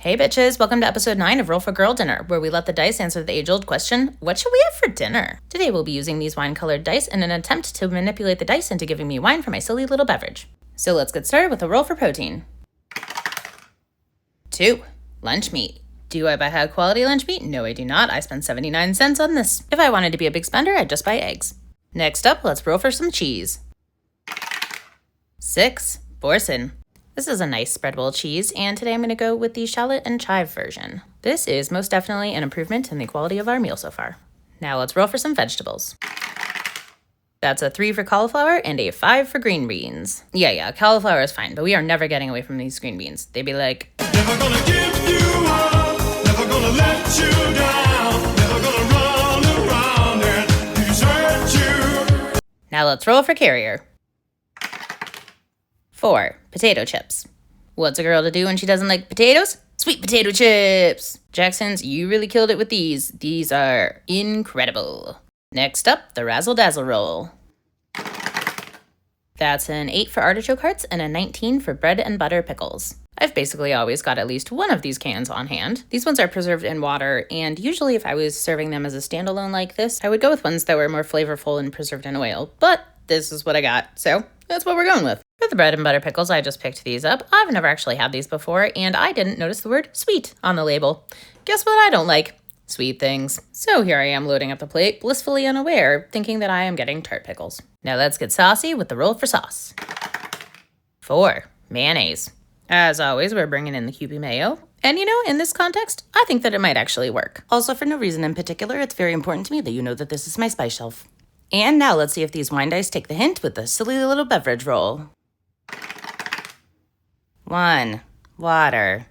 Hey bitches, welcome to episode 9 of Roll for Girl Dinner, where we let the dice answer the age-old question, what should we have for dinner? Today we'll be using these wine-colored dice in an attempt to manipulate the dice into giving me wine for my silly little beverage. So let's get started with a roll for protein. 2. Lunch meat. Do I buy high-quality lunch meat? No, I do not. I spend 79 cents on this. If I wanted to be a big spender, I'd just buy eggs. Next up, let's roll for some cheese. 6. Boursin. This is a nice spreadable cheese, and today I'm going to go with the shallot and chive version. This is most definitely an improvement in the quality of our meal so far. Now let's roll for some vegetables. That's a 3 for cauliflower and a 5 for green beans. Yeah, cauliflower is fine, but we are never getting away from these green beans. They'd be like, never gonna give you up, never gonna let you down, never gonna run around and desert you. Now let's roll for carrier. 4. Potato chips. What's a girl to do when she doesn't like potatoes? Sweet potato chips! Jacksons, you really killed it with these. These are incredible. Next up, the Razzle Dazzle roll. That's an 8 for artichoke hearts and a 19 for bread and butter pickles. I've basically always got at least one of these cans on hand. These ones are preserved in water, and usually if I was serving them as a standalone like this, I would go with ones that were more flavorful and preserved in oil, but this is what I got, so that's what we're going with. For the bread and butter pickles, I just picked these up. I've never actually had these before, and I didn't notice the word sweet on the label. Guess what I don't like? Sweet things. So here I am loading up the plate, blissfully unaware, thinking that I am getting tart pickles. Now let's get saucy with the roll for sauce. 4. Mayonnaise. As always, we're bringing in the Kewpie mayo. And in this context, I think that it might actually work. Also, for no reason in particular, it's very important to me that you know that this is my spice shelf. And now let's see if these wine dice take the hint with the silly little beverage roll. 1. Water.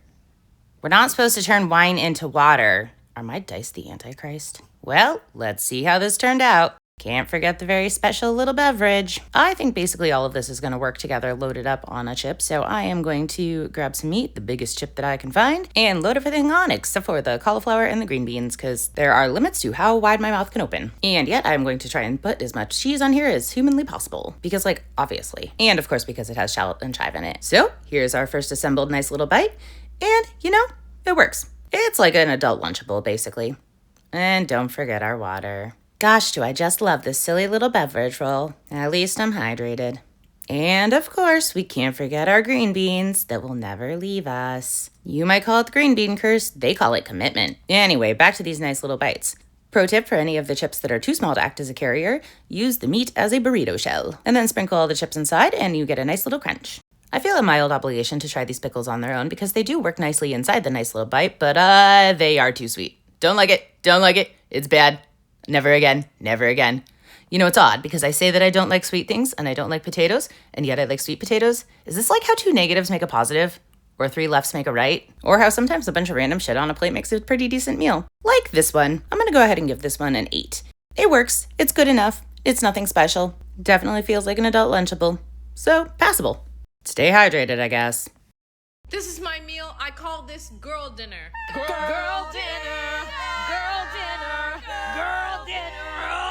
We're not supposed to turn wine into water. Are my dice the Antichrist? Well, let's see how this turned out. Can't forget the very special little beverage. I think basically all of this is going to work together loaded up on a chip, so I am going to grab some meat, the biggest chip that I can find, and load everything on except for the cauliflower and the green beans, because there are limits to how wide my mouth can open. And yet I'm going to try and put as much cheese on here as humanly possible, because obviously. And of course because it has shallot and chive in it. So here's our first assembled nice little bite, and it works. It's like an adult Lunchable, basically. And don't forget our water. Gosh, do I just love this silly little beverage roll. At least I'm hydrated. And of course, we can't forget our green beans that will never leave us. You might call it the green bean curse, they call it commitment. Anyway, back to these nice little bites. Pro tip for any of the chips that are too small to act as a carrier, use the meat as a burrito shell. And then sprinkle all the chips inside and you get a nice little crunch. I feel a mild obligation to try these pickles on their own because they do work nicely inside the nice little bite, but they are too sweet. Don't like it, it's bad. Never again, never again. It's odd because I say that I don't like sweet things and I don't like potatoes, and yet I like sweet potatoes. Is this like how 2 negatives make a positive? Or 3 lefts make a right? Or how sometimes a bunch of random shit on a plate makes a pretty decent meal? Like this one. I'm gonna go ahead and give this one an 8. It works, it's good enough, it's nothing special. Definitely feels like an adult Lunchable. So, passable. Stay hydrated, I guess. This is my meal. I call this girl dinner. Girl dinner. Girl dinner. Girl dinner.